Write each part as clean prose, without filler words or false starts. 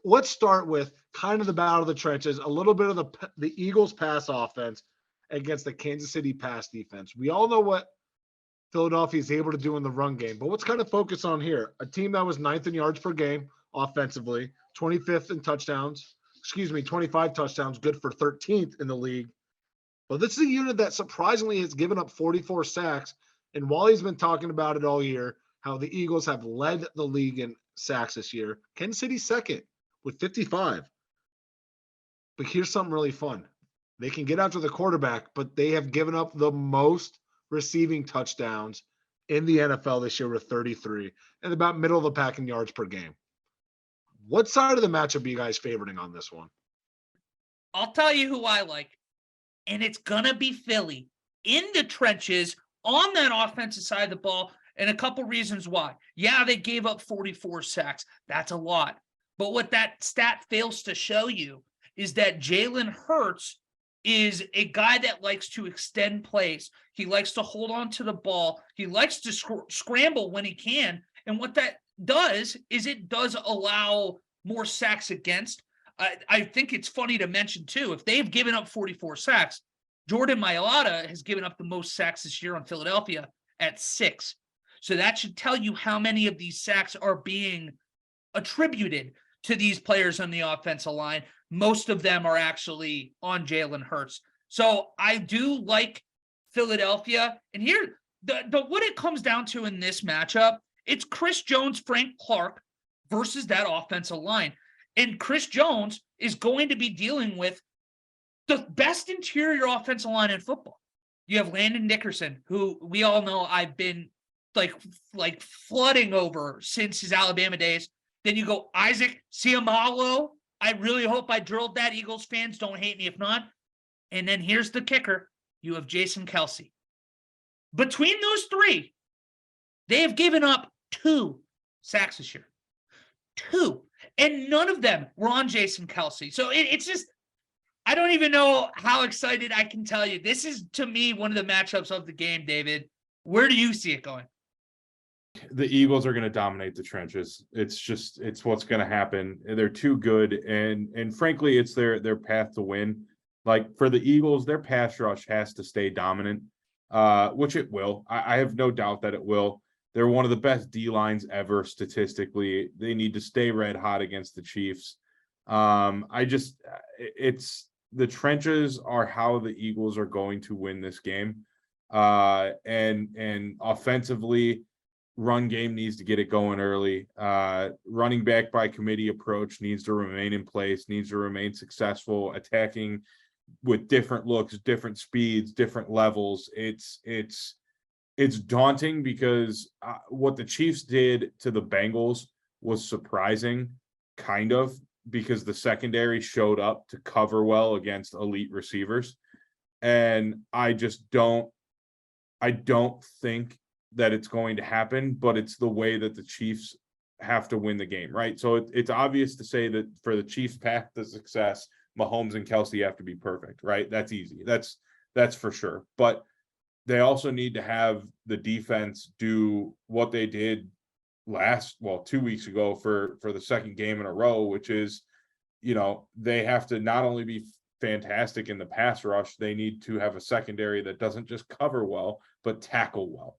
let's start with kind of the battle of the trenches, a little bit of the Eagles pass offense against the Kansas City pass defense. We all know what Philadelphia is able to do in the run game, but let's kind of focus on here. A team that was 9th in yards per game offensively, 25th in touchdowns, 25 touchdowns, good for 13th in the league. But this is a unit that surprisingly has given up 44 sacks. And Wally's been talking about it all year, how the Eagles have led the league in sacks this year. Kansas City's second with 55. But here's something really fun. They can get after the quarterback, but they have given up the most receiving touchdowns in the NFL this year with 33 and about middle of the pack in yards per game. What side of the matchup are you guys favoriting on this one? I'll tell you who I like, and it's going to be Philly in the trenches on that offensive side of the ball, and a couple reasons why. Yeah, they gave up 44 sacks. That's a lot. But what that stat fails to show you is that Jalen Hurts is a guy that likes to extend plays. He likes to hold on to the ball. He likes to scramble when he can. And what that does is it does allow more sacks against. I think it's funny to mention, too, if they've given up 44 sacks, Jordan Mailata has given up the most sacks this year on Philadelphia at 6. So that should tell you how many of these sacks are being attributed to these players on the offensive line. Most of them are actually on Jalen Hurts. So I do like Philadelphia. And here, what it comes down to in this matchup, it's Chris Jones, Frank Clark versus that offensive line. And Chris Jones is going to be dealing with the best interior offensive line in football. You have Landon Dickerson, who we all know I've been like flooding over since his Alabama days. Then you go Isaac Seumalo. I really hope I drilled that. Eagles fans, don't hate me if not. And then here's the kicker. You have Jason Kelce. Between those three, they have given up 2 sacks this year. 2. And none of them were on Jason Kelce. So it's just, I don't even know how excited I can tell you. This is, to me, one of the matchups of the game, David. Where do you see it going? The Eagles are going to dominate the trenches. It's what's going to happen. They're too good. And frankly, it's their path to win. Like for the Eagles, their pass rush has to stay dominant, which it will. I have no doubt that it will. They're one of the best D lines ever statistically. They need to stay red hot against the Chiefs. It's the trenches are how the Eagles are going to win this game. And offensively, run game needs to get it going early. Running back by committee approach needs to remain in place, needs to remain successful, attacking with different looks, different speeds, different levels. It's daunting because what the Chiefs did to the Bengals was surprising, kind of, because the secondary showed up to cover well against elite receivers. And I don't think that it's going to happen, but it's the way that the Chiefs have to win the game, right? So it's obvious to say that for the Chiefs' path to success, Mahomes and Kelce have to be perfect, right? That's easy. That's for sure. But they also need to have the defense do what they did 2 weeks ago for the second game in a row, which is, they have to not only be fantastic in the pass rush, they need to have a secondary that doesn't just cover well, but tackle well.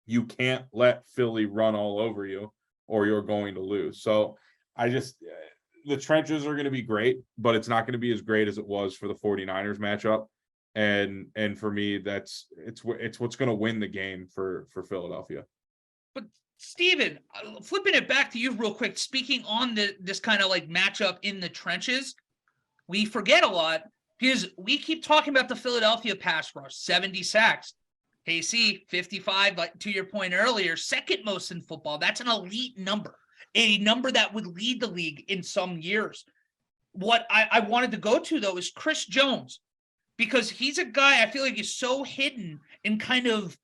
You can't let Philly run all over you or you're going to lose. So the trenches are going to be great, but it's not going to be as great as it was for the 49ers matchup. And for me, it's what's going to win the game for Philadelphia. But Steven, flipping it back to you real quick, speaking on this kind of like matchup in the trenches, we forget a lot because we keep talking about the Philadelphia pass rush, 70 sacks. KC, 55, like to your point earlier, second most in football. That's an elite number, a number that would lead the league in some years. What I wanted to go to, though, is Chris Jones, because he's a guy I feel like is so hidden and kind of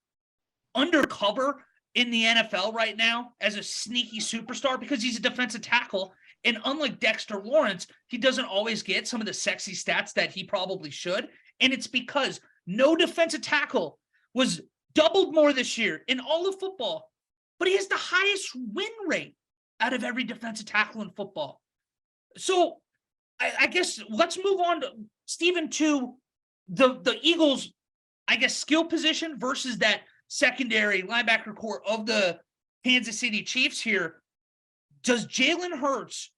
undercover in the NFL right now as a sneaky superstar because he's a defensive tackle. And unlike Dexter Lawrence, he doesn't always get some of the sexy stats that he probably should. And it's because no defensive tackle was doubled more this year in all of football, but he has the highest win rate out of every defensive tackle in football. So I guess let's move on to Stephen to the Eagles, I guess, skill position versus that secondary linebacker core of the Kansas City Chiefs here. Does Jalen Hurts,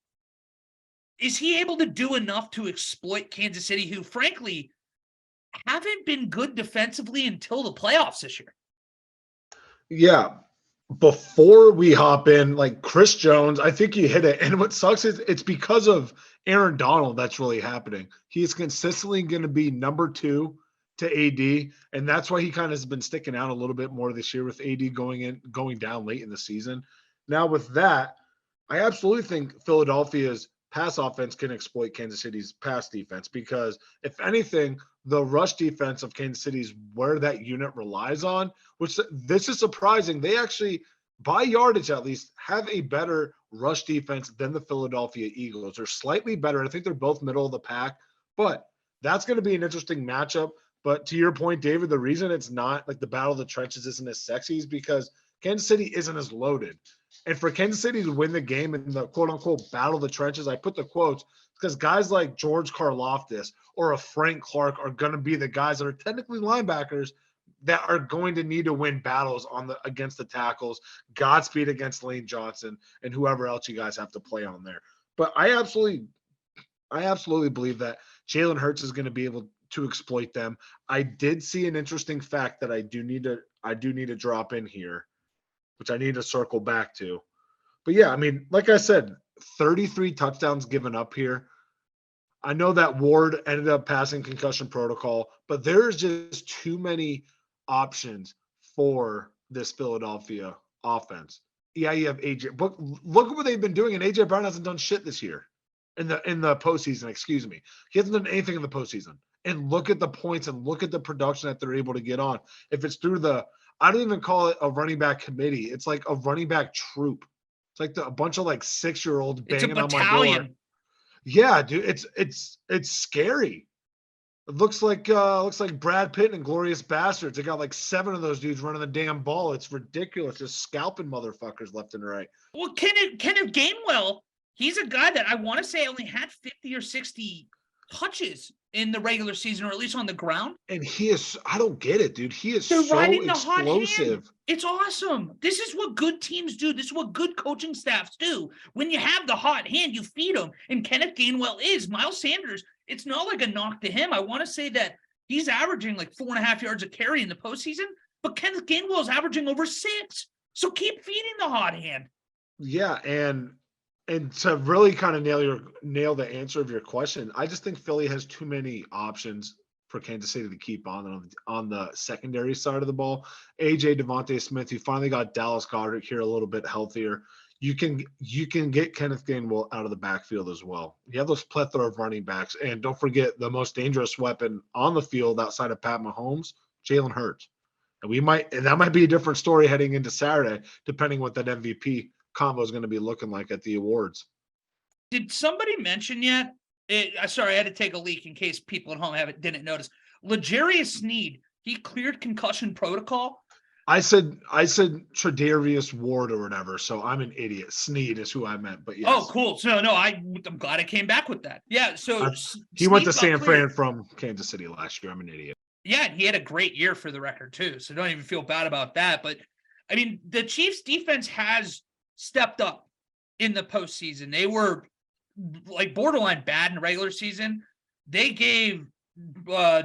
is he able to do enough to exploit Kansas City, who frankly haven't been good defensively until the playoffs this year? Yeah. Before we hop in, like Chris Jones, I think you hit it. And what sucks is it's because of Aaron Donald that's really happening. He's consistently going to be number 2 to AD, and that's why he kind of has been sticking out a little bit more this year with AD going down late in the season. Now with that, I absolutely think Philadelphia's pass offense can exploit Kansas City's pass defense, because if anything, the rush defense of Kansas City is where that unit relies on, which this is surprising. They actually, by yardage at least, have a better rush defense than the Philadelphia Eagles. They're slightly better. I think they're both middle of the pack, but that's going to be an interesting matchup. But to your point, David, the reason it's not like the battle of the trenches isn't as sexy is because Kansas City isn't as loaded. And for Kansas City to win the game in the quote unquote battle of the trenches, I put the quotes because guys like George Karlaftis or a Frank Clark are going to be the guys that are technically linebackers that are going to need to win battles against the tackles, Godspeed against Lane Johnson, and whoever else you guys have to play on there. But I absolutely believe that Jalen Hurts is going to be able to exploit them. I did see an interesting fact that I do need to drop in here, which I need to circle back to. But yeah, I mean, like I said, 33 touchdowns given up here. I know that Ward ended up passing concussion protocol, but there's just too many options for this Philadelphia offense. Yeah, you have AJ, but look at what they've been doing, and AJ Brown hasn't done shit this year in the postseason. Excuse me, he hasn't done anything in the postseason. And look at the points and look at the production that they're able to get on. If it's through I don't even call it a running back committee. It's like a running back troop. It's like a bunch of like 6-year-olds banging on my door. Yeah, dude, it's scary. It looks like Brad Pitt and Glorious Bastards. They got like 7 of those dudes running the damn ball. It's ridiculous, just scalping motherfuckers left and right. Well, Kenneth Gainwell, he's a guy that I want to say only had 50 or 60 touches in the regular season, or at least on the ground. And I don't get it, dude. He is They're so riding the hot hand. explosive. It's awesome. This is what good teams do. This is what good coaching staffs do. When you have the hot hand, you feed them. And Kenneth Gainwell is. Miles Sanders, it's not like a knock to him. I want to say that he's averaging like 4.5 yards a carry in the postseason, but Kenneth Gainwell is averaging over 6. So keep feeding the hot hand. Yeah, and to really kind of nail the answer of your question, I just think Philly has too many options for Kansas City to keep on the secondary side of the ball. AJ Devontae Smith, you finally got Dallas Goedert here a little bit healthier. You can get Kenneth Gainwell out of the backfield as well. You have those plethora of running backs, and don't forget the most dangerous weapon on the field outside of Pat Mahomes, Jalen Hurts. And that might be a different story heading into Saturday, depending what that MVP combo is going to be looking like at the awards. Did somebody mention yet? Sorry, I had to take a leak in case people at home didn't notice. L'Jarius Sneed, he cleared concussion protocol. I said Tre'Davious Ward or whatever, so I'm an idiot. Sneed is who I meant, but yes. Oh, cool. So no, I'm glad I came back with that. Yeah, so he went to San Fran from Kansas City last year. I'm an idiot. Yeah, and he had a great year for the record too, so don't even feel bad about that. But I mean, the Chiefs defense has stepped up in the postseason. They were like borderline bad in the regular season. They gave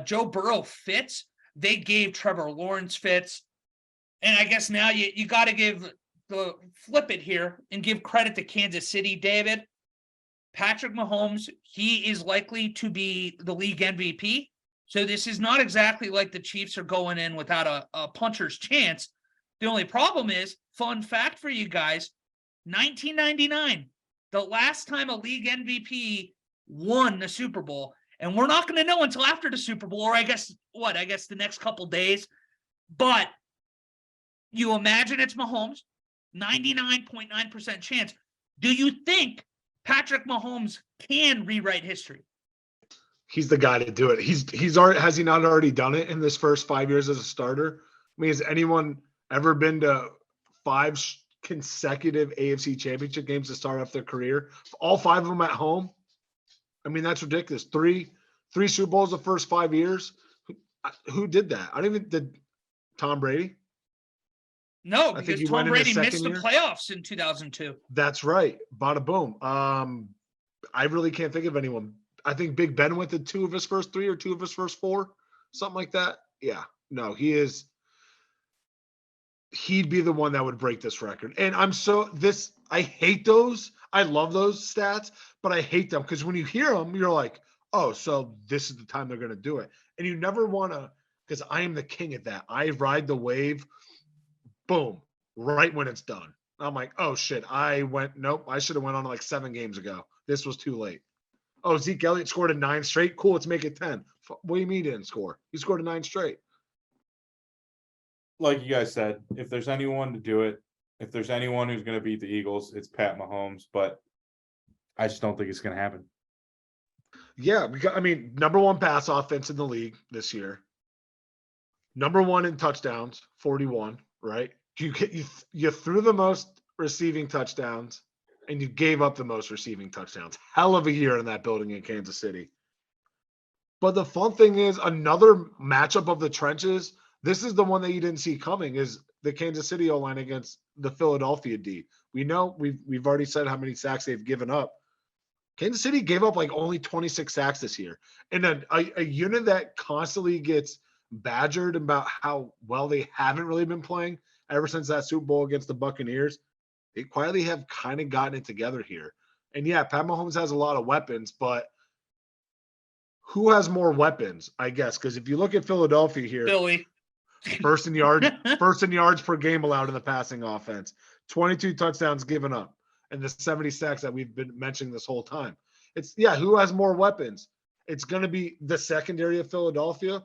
Joe Burrow fits. They gave Trevor Lawrence fits. And I guess now you got to flip it here and give credit to Kansas City, David. Patrick Mahomes, he is likely to be the league MVP. So this is not exactly like the Chiefs are going in without a puncher's chance. The only problem is, fun fact for you guys, 1999, the last time a league MVP won the Super Bowl. And we're not going to know until after the Super Bowl, or I guess the next couple days. But you imagine it's Mahomes, 99.9% chance. Do you think Patrick Mahomes can rewrite history? He's the guy to do it. He's already, has he not already done it in this first 5 years as a starter? I mean, has anyone ever been to 5 consecutive AFC championship games to start off their career? All 5 of them at home? I mean, that's ridiculous. Three Super Bowls the first 5 years. Who did that? I don't even did Tom Brady. No, I think because he Tom went in his Brady missed second the year. playoffs in 2002. That's right. Bada boom. I really can't think of anyone. I think Big Ben went to 2 of his first 3 or 2 of his first 4, something like that. Yeah. No, he'd be the one that would break this record. And I hate those. I love those stats, but I hate them because when you hear them, you're like, oh, so this is the time they're going to do it. And you never want to, because I am the king at that. I ride the wave, boom, right when it's done. I'm like, oh shit, nope, I should have went on like 7 games ago. This was too late. Oh, Zeke Elliott scored a 9 straight. Cool, let's make it 10. What do you mean he didn't score? He scored a 9 straight. Like you guys said, if there's anyone to do it, if there's anyone who's going to beat the Eagles, it's Pat Mahomes. But I just don't think it's going to happen. Yeah, because, I mean, number 1 pass offense in the league this year. Number 1 in touchdowns, 41. Right? You threw the most receiving touchdowns, and you gave up the most receiving touchdowns. Hell of a year in that building in Kansas City. But the fun thing is, another matchup of the trenches. This is the one that you didn't see coming, is the Kansas City O-line against the Philadelphia D. We know we've already said how many sacks they've given up. Kansas City gave up like only 26 sacks this year. And a unit that constantly gets badgered about how well they haven't really been playing ever since that Super Bowl against the Buccaneers. They quietly have kind of gotten it together here. And yeah, Pat Mahomes has a lot of weapons, but who has more weapons, I guess? Because if you look at Philadelphia here, Philly. first in yards per game allowed in the passing offense, 22 touchdowns given up, and the 70 sacks that we've been mentioning this whole time. Who has more weapons? It's going to be the secondary of Philadelphia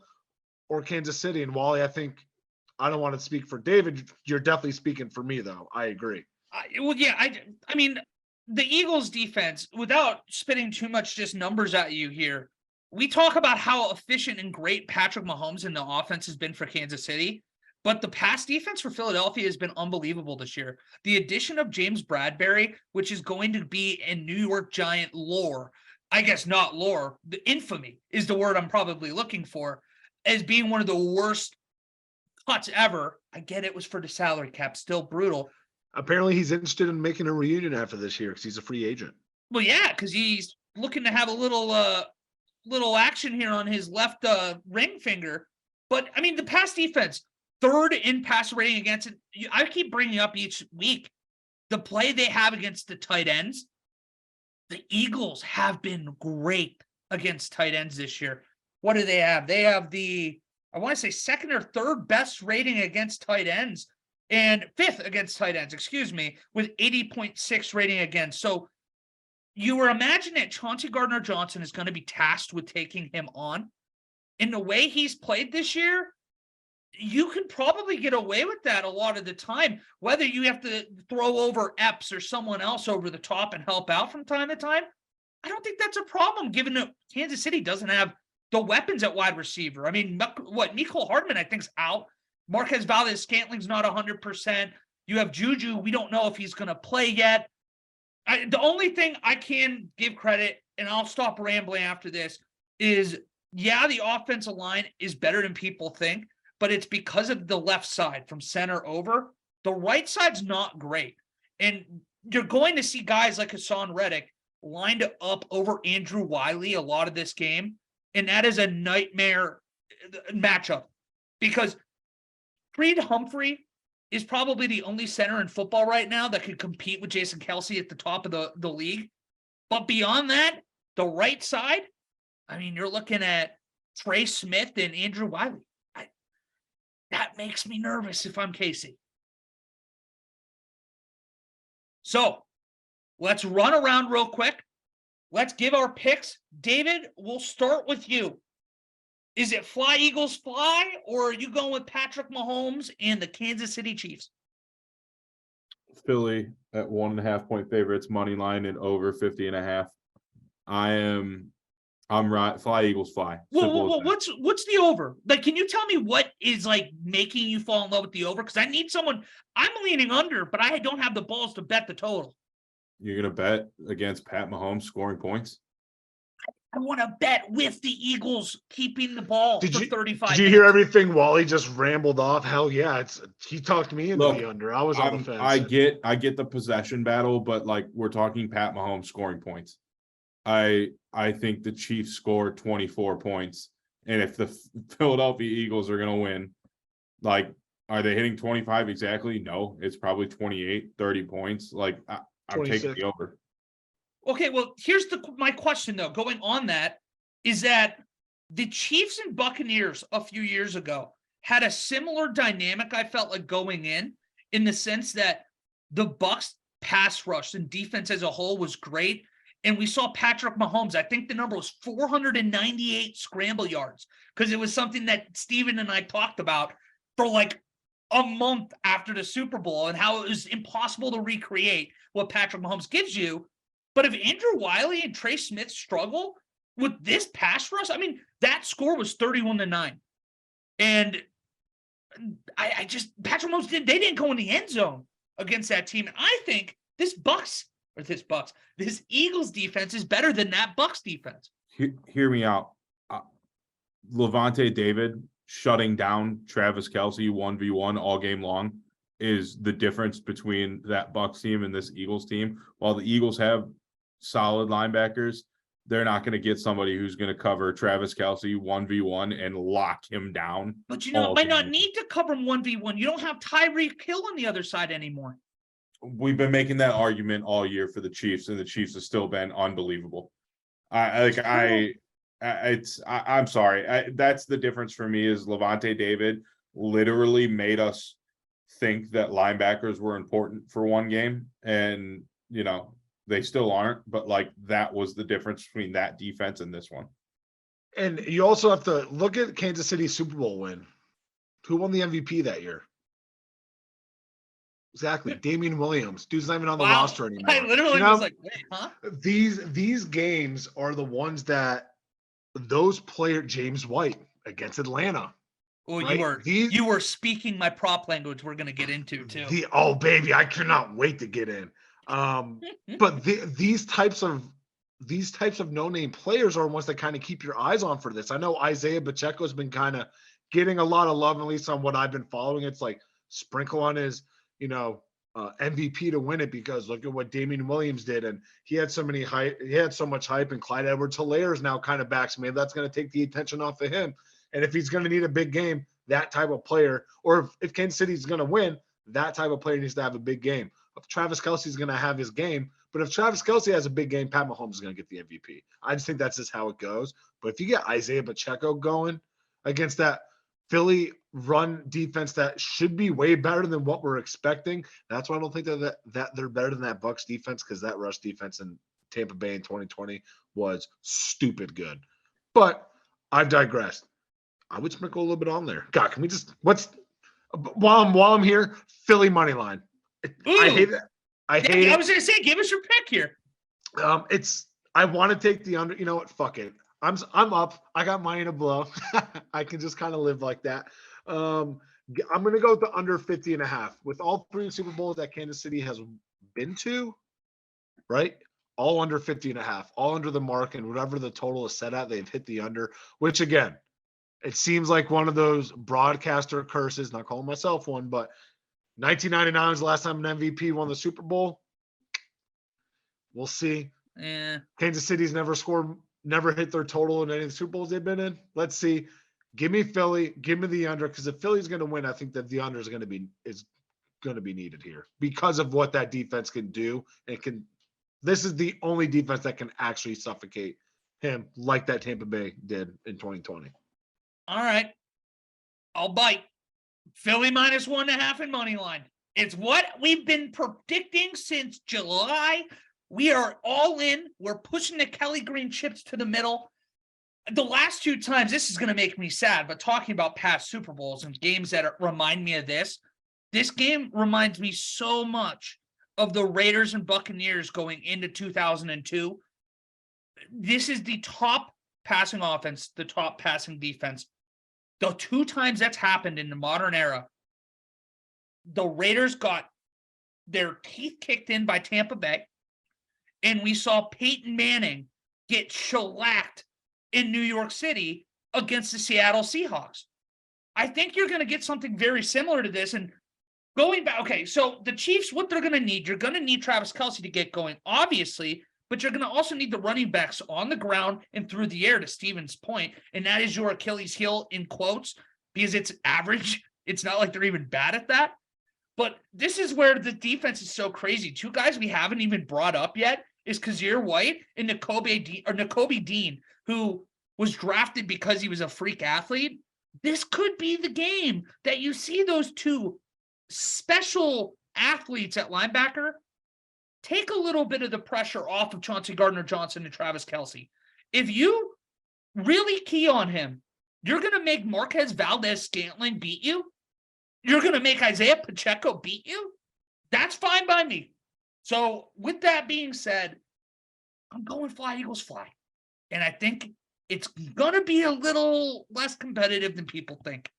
or Kansas City. And Wally, I don't want to speak for David. You're definitely speaking for me, though. I agree. I mean, the Eagles defense, without spitting too much just numbers at you here, we talk about how efficient and great Patrick Mahomes in the offense has been for Kansas City, but the pass defense for Philadelphia has been unbelievable this year. The addition of James Bradbury, which is going to be in New York Giant lore, I guess not lore, the infamy is the word I'm probably looking for, as being one of the worst cuts ever. I get it was for the salary cap, still brutal. Apparently he's interested in making a reunion after this year because he's a free agent. Well, yeah, because he's looking to have a little action here on his left ring finger. But I mean, the pass defense, 3rd in pass rating against it. I keep bringing up each week the play they have against the tight ends. The Eagles have been great against tight ends this year. What do they have? They have I want to say 2nd or 3rd best rating against tight ends, and 5th against tight ends, with 80.6 rating against. So you were imagining that Chauncey Gardner-Johnson is going to be tasked with taking him on. In the way he's played this year, you can probably get away with that a lot of the time, whether you have to throw over Epps or someone else over the top and help out from time to time. I don't think that's a problem, given that Kansas City doesn't have the weapons at wide receiver. I mean, Mecole Hardman, I think, is out. Marquez Valdes-Scantling's not 100%. You have Juju. We don't know if he's going to play yet. The only thing I can give credit, and I'll stop rambling after this, is, the offensive line is better than people think, but it's because of the left side from center over. The right side's not great. And you're going to see guys like Hassan Reddick lined up over Andrew Wiley a lot of this game, and that is a nightmare matchup because Creed Humphrey is probably the only center in football right now that could compete with Jason Kelce at the top of the league. But beyond that, the right side, I mean, you're looking at Trey Smith and Andrew Wiley. That makes me nervous if I'm Casey. So let's run around real quick. Let's give our picks. David, we'll start with you. Is it fly, Eagles, fly, or are you going with Patrick Mahomes and the Kansas City Chiefs? Philly at 1.5-point favorites, money line and over 50.5. I'm right. Fly, Eagles, fly. Well, what's the over? Like, can you tell me what is like making you fall in love with the over? Because I need someone. I'm leaning under, but I don't have the balls to bet the total. You're gonna bet against Pat Mahomes scoring points? I want to bet with the Eagles keeping the ball for 35 Did you minutes. hear everything Wally just rambled off? Hell yeah, he talked me into Look, the under. I was on the fence. I get the possession battle, but like we're talking Pat Mahomes scoring points. I think the Chiefs score 24 points, and if the Philadelphia Eagles are gonna win, like, are they hitting 25 exactly? No, it's probably 28, 30 points. Like I'm taking 26. the over. Okay, well, here's my question though. Going on that is that the Chiefs and Buccaneers a few years ago had a similar dynamic. I felt like going in the sense that the Bucs pass rush and defense as a whole was great, and we saw Patrick Mahomes. I think the number was 498 scramble yards because it was something that Steven and I talked about for like a month after the Super Bowl and how it was impossible to recreate what Patrick Mahomes gives you. But if Andrew Wiley and Trey Smith struggle with this pass rush, I mean, that score was 31-9. And I just, Patrick Mahomes, they didn't go in the end zone against that team. And I think this Eagles defense is better than that Bucs defense. Hear me out. Levante David shutting down Travis Kelce 1v1 all game long is the difference between that Bucs team and this Eagles team. While the Eagles have solid linebackers, they're not going to get somebody who's going to cover Travis Kelce 1v1 and lock him down. But you know, might not need to cover him 1v1. You don't have Tyreek Hill on the other side anymore. We've been making that argument all year for the Chiefs, and the Chiefs have still been unbelievable. I'm sorry. That's the difference for me is Levante David literally made us think that linebackers were important for one game, and you know they still aren't, but like that was the difference between that defense and this one. And you also have to look at Kansas City's Super Bowl win. Who won the MVP that year? Exactly, Damian Williams. Dude's not even on the roster anymore. I literally was like, wait, huh? These games are the ones that those players, James White against Atlanta. Well, right? you were speaking my prop language we're going to get into too. Oh, baby, I cannot wait to get in. But these types of no-name players are ones that kind of keep your eyes on for this. I know Isaiah Pacheco's been kind of getting a lot of love, at least on what I've been following. It's like sprinkle on his, MVP to win it because look at what Damian Williams did, and he had so much hype, and Clyde Edwards-Helaire is now kind of back. So maybe that's going to take the attention off of him. And if he's going to need a big game, that type of player, or if Kansas City is going to win, that type of player needs to have a big game. If Travis Kelce is going to have his game, but if Travis Kelce has a big game, Pat Mahomes is going to get the MVP. I just think that's just how it goes. But if you get Isaiah Pacheco going against that Philly run defense that should be way better than what we're expecting, that's why I don't think that they're better than that Bucs defense, because that rush defense in Tampa Bay in 2020 was stupid good. But I've digressed. I would sprinkle a little bit on there. God, can we just while I'm here, Philly money line. Ooh. I hate that. I hate it. I was going to say, give us your pick here. I want to take the under. You know what? Fuck it. I'm up. I got mine in a blow. I can just kind of live like that. I'm going to go with the under 50.5. With all three Super Bowls that Kansas City has been to, right? All under 50.5, all under the mark, and whatever the total is set at, they've hit the under, which again, it seems like one of those broadcaster curses, not calling myself one, but 1999 was the last time an MVP won the Super Bowl. We'll see. Yeah. Kansas City's never hit their total in any of the Super Bowls they've been in. Let's see. Give me Philly. Give me the under, because if Philly's going to win, I think that the under is going to be needed here because of what that defense can do. This is the only defense that can actually suffocate him like that Tampa Bay did in 2020. All right. I'll bite. Philly minus 1.5 in money line. It's what we've been predicting since July. We are all in. We're pushing the Kelly Green chips to the middle. The last two times, this is going to make me sad, but talking about past Super Bowls and games that remind me of this game reminds me so much of the Raiders and Buccaneers going into 2002. This is the top passing offense, the top passing defense. The two times that's happened in the modern era, the Raiders got their teeth kicked in by Tampa Bay, and we saw Peyton Manning get shellacked in New York City against the Seattle Seahawks. I think you're going to get something very similar to this. And going back, okay, so the Chiefs, what they're going to need, you're going to need Travis Kelce to get going, obviously, but you're going to also need the running backs on the ground and through the air, to Steven's point, and that is your Achilles heel in quotes, because it's average. It's not like they're even bad at that. But this is where the defense is so crazy. Two guys we haven't even brought up yet is Kazir White and Nakobe Dean, who was drafted because he was a freak athlete. This could be the game that you see those two special athletes at linebacker take a little bit of the pressure off of Chauncey Gardner-Johnson and Travis Kelce. If you really key on him, you're going to make Marquez Valdez-Scantling beat you. You're going to make Isaiah Pacheco beat you. That's fine by me. So with that being said, I'm going fly, Eagles fly. And I think it's going to be a little less competitive than people think.